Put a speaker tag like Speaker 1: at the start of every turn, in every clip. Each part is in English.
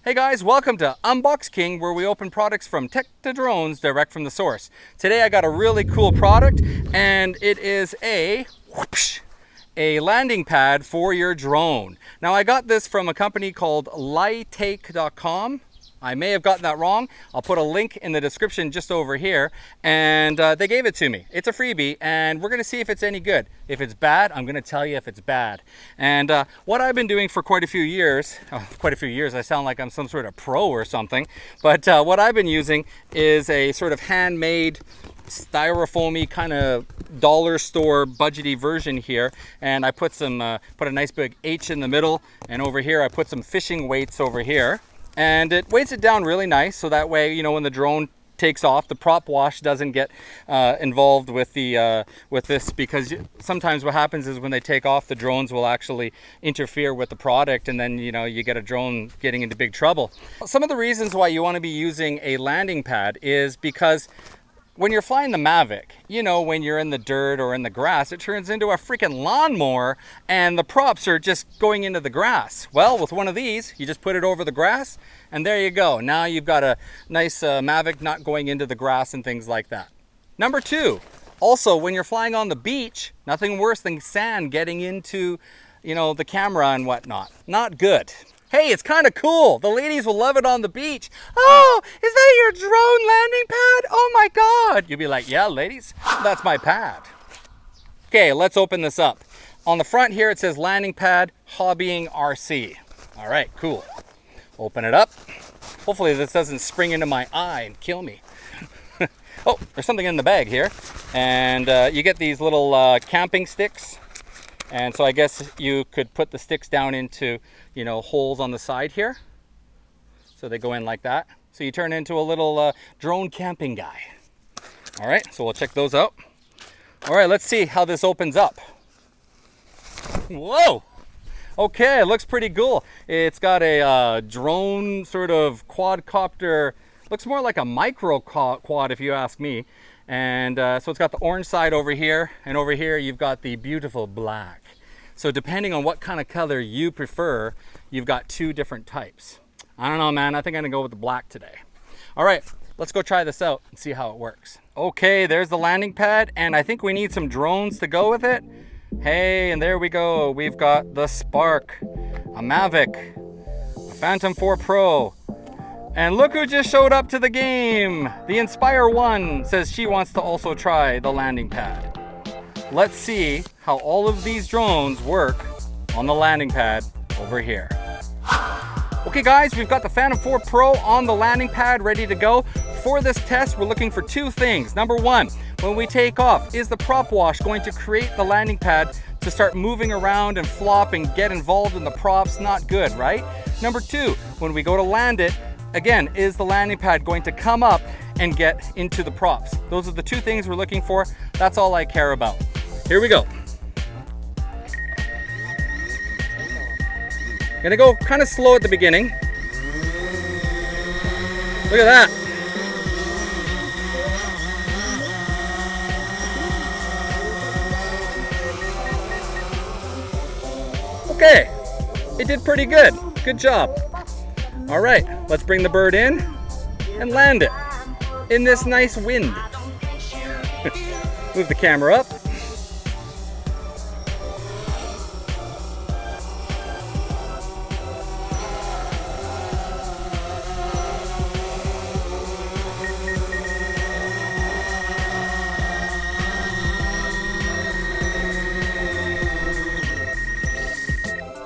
Speaker 1: Hey guys, welcome to Unboxking, where we open products from tech to drones direct from the source. Today I got a really cool product, and it is a landing pad for your drone. Now I got this from a company called litake.com. I may have gotten that wrong. I'll put a link in the description just over here, and they gave it to me. It's a freebie, and we're gonna see if it's any good. If it's bad, I'm gonna tell you if it's bad. And what I've been doing for quite a few years, I sound like I'm some sort of pro or something, but what I've been using is a sort of handmade styrofoamy kind of dollar store budgety version here, and I put a nice big H in the middle, and over here I put some fishing weights over here. And it weights it down really nice, so that way, you know, when the drone takes off, the prop wash doesn't get involved with this, because sometimes what happens is when they take off, the drones will actually interfere with the product, and then, you know, you get a drone getting into big trouble. Some of the reasons why you want to be using a landing pad is because when you're flying the Mavic, you know, when you're in the dirt or in the grass, it turns into a freaking lawnmower and the props are just going into the grass. Well, with one of these, you just put it over the grass and there you go. Now you've got a nice Mavic not going into the grass and things like that. Number two, also when you're flying on the beach, nothing worse than sand getting into, you know, the camera and whatnot. Not good. Hey, it's kind of cool. The ladies will love it on the beach. Oh, is that your drone landing pad? Oh my God. You'll be like, yeah, ladies, that's my pad. Okay, let's open this up. On the front here, it says landing pad, hobbying RC. All right, cool. Open it up. Hopefully this doesn't spring into my eye and kill me. Oh, there's something in the bag here. And you get these little camping sticks. And so I guess you could put the sticks down into, you know, holes on the side here. So they go in like that. So you turn into a little drone camping guy. All right, so we'll check those out. All right, let's see how this opens up. Whoa! Okay, it looks pretty cool. It's got a drone sort of quadcopter. Looks more like a micro quad if you ask me. And so it's got the orange side over here, and over here you've got the beautiful black. So depending on what kind of color you prefer, you've got two different types. I don't know, man, I think I'm gonna go with the black today. All right, let's go try this out and see how it works. Okay, there's the landing pad, and I think we need some drones to go with it. Hey, and there we go. We've got the Spark, a Mavic, a Phantom 4 Pro, and look who just showed up to the game. The Inspire 1 says she wants to also try the landing pad. Let's see how all of these drones work on the landing pad over here. Okay guys, we've got the Phantom 4 Pro on the landing pad ready to go. For this test, we're looking for two things. Number one, when we take off, is the prop wash going to create the landing pad to start moving around and flop and get involved in the props? Not good, right? Number two, when we go to land it, again, is the landing pad going to come up and get into the props? Those are the two things we're looking for. That's all I care about. Here we go. Gonna go kind of slow at the beginning. Look at that. Okay, it did pretty good. Good job. All right, let's bring the bird in and land it in this nice wind. Move the camera up.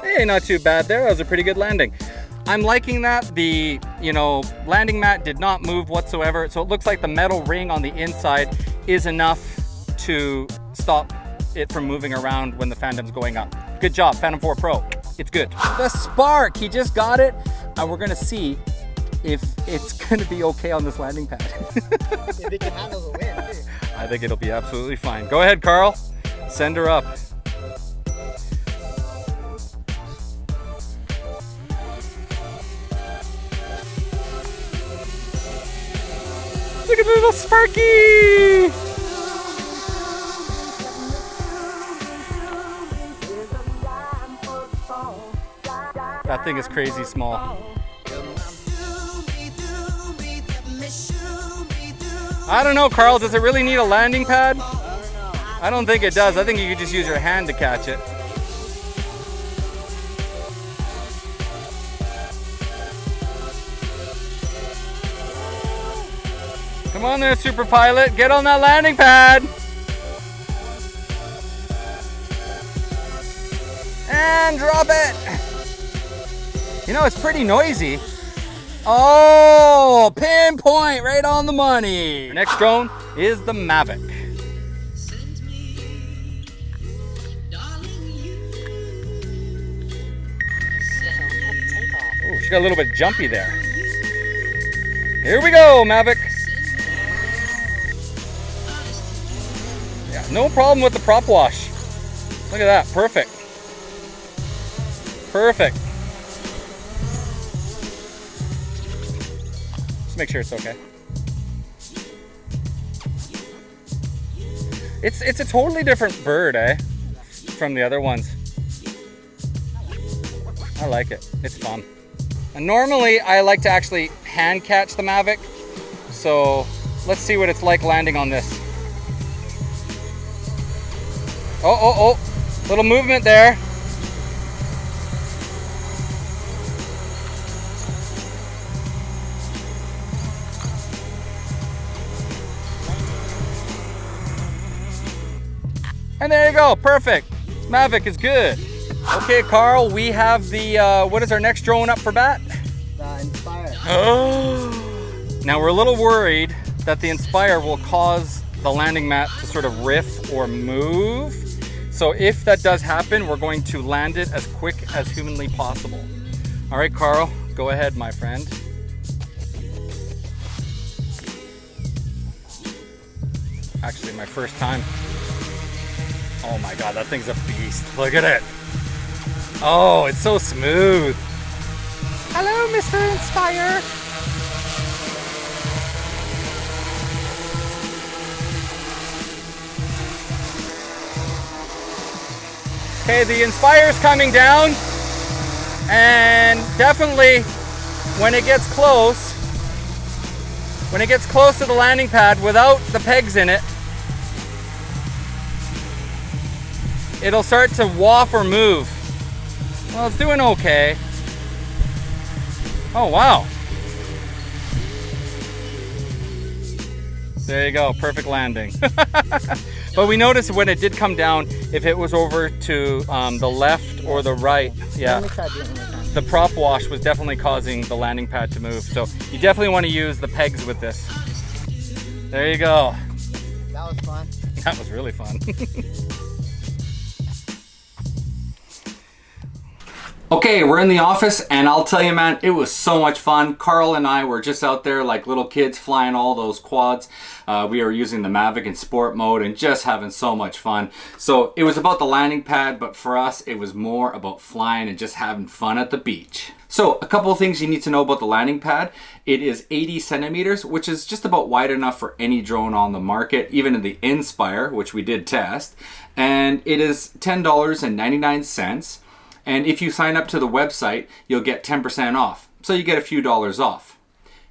Speaker 1: Hey, not too bad there. That was a pretty good landing. I'm liking that. The, you know, landing mat did not move whatsoever. So it looks like the metal ring on the inside is enough to stop it from moving around when the Phantom's going up. Good job, Phantom 4 Pro. It's good. The Spark, he just got it. And we're gonna see if it's gonna be okay on this landing pad.
Speaker 2: If it can handle the wind too.
Speaker 1: I think it'll be absolutely fine. Go ahead, Carl. Send her up. Look at the little Sparky! That thing is crazy small. I don't know, Carl, does it really need a landing pad? I don't think it does. I think you could just use your hand to catch it. Come on there, super pilot. Get on that landing pad. And drop it. You know, it's pretty noisy. Oh, pinpoint, right on the money. Our next drone is the Mavic. Oh, she got a little bit jumpy there. Here we go, Mavic. Yeah, no problem with the prop wash. Look at that, perfect. Perfect. Just make sure it's okay. It's a totally different bird, eh? From the other ones. I like it. It's fun. And normally I like to actually hand catch the Mavic. So let's see what it's like landing on this. Oh. Little movement there. And there you go, perfect. Mavic is good. Okay, Carl, we have the, what is our next drone up for bat?
Speaker 2: The Inspire.
Speaker 1: Now we're a little worried that the Inspire will cause the landing mat to sort of riff or move. So if that does happen, we're going to land it as quick as humanly possible. All right, Carl, go ahead, my friend. Actually, my first time. Oh my God, that thing's a beast. Look at it. Oh, it's so smooth. Hello, Mr. Inspire. Okay, the Inspire's coming down. And definitely when it gets close to the landing pad without the pegs in it, it'll start to waft or move. Well, it's doing okay. Oh, wow. There you go, perfect landing. But we noticed when it did come down, if it was over to the left or the right, yeah, the prop wash was definitely causing the landing pad to move. So you definitely want to use the pegs with this. There you go.
Speaker 2: That was fun.
Speaker 1: That was really fun. Okay, we're in the office, and I'll tell you, man, it was so much fun. Carl and I were just out there like little kids flying all those quads. We were using the Mavic in sport mode and just having so much fun. So it was about the landing pad, but for us, it was more about flying and just having fun at the beach. So a couple of things you need to know about the landing pad. It is 80 centimeters, which is just about wide enough for any drone on the market, even in the Inspire, which we did test. And it is $10.99. And if you sign up to the website, you'll get 10% off. So you get a few dollars off.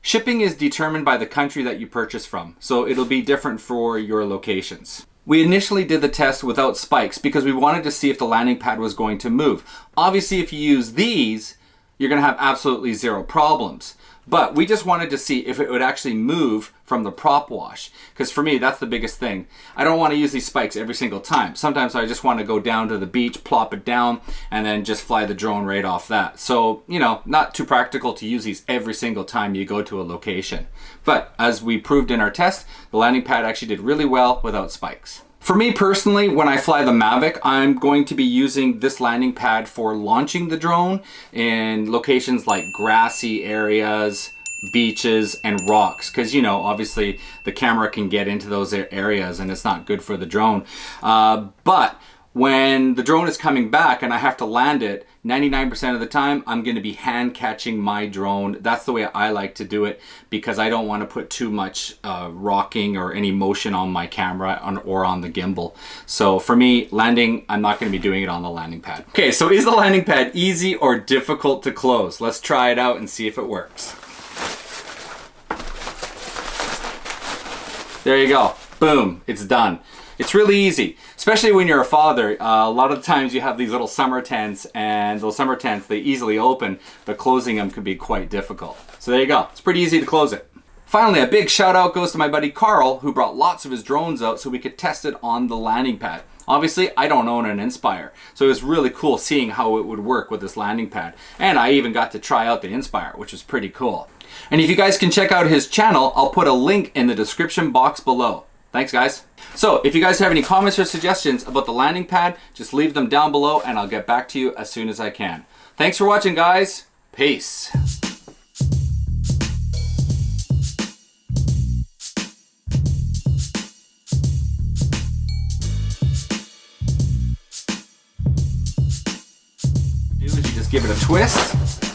Speaker 1: Shipping is determined by the country that you purchase from, so it'll be different for your locations. We initially did the test without spikes because we wanted to see if the landing pad was going to move. Obviously, if you use these, you're going to have absolutely zero problems. But we just wanted to see if it would actually move from the prop wash. Because for me, that's the biggest thing. I don't want to use these spikes every single time. Sometimes I just want to go down to the beach, plop it down, and then just fly the drone right off that. So, you know, not too practical to use these every single time you go to a location. But as we proved in our test, the landing pad actually did really well without spikes. For me personally, when I fly the Mavic, I'm going to be using this landing pad for launching the drone in locations like grassy areas, beaches, and rocks. Because, you know, obviously the camera can get into those areas and it's not good for the drone. But when the drone is coming back and I have to land it, 99% of the time, I'm going to be hand catching my drone. That's the way I like to do it because I don't want to put too much rocking or any motion on my camera or on the gimbal. So for me, landing, I'm not going to be doing it on the landing pad. Okay, so is the landing pad easy or difficult to close? Let's try it out and see if it works. There you go. Boom, it's done. It's really easy, especially when you're a father. A lot of the times you have these little summer tents, and those summer tents, they easily open, but closing them can be quite difficult. So there you go. It's pretty easy to close it. Finally, a big shout out goes to my buddy Carl, who brought lots of his drones out so we could test it on the landing pad. Obviously, I don't own an Inspire, so it was really cool seeing how it would work with this landing pad. And I even got to try out the Inspire, which was pretty cool. And if you guys can check out his channel, I'll put a link in the description box below. Thanks, guys. So if you guys have any comments or suggestions about the landing pad, just leave them down below and I'll get back to you as soon as I can. Thanks for watching, guys. Peace. Do is you just give it a twist.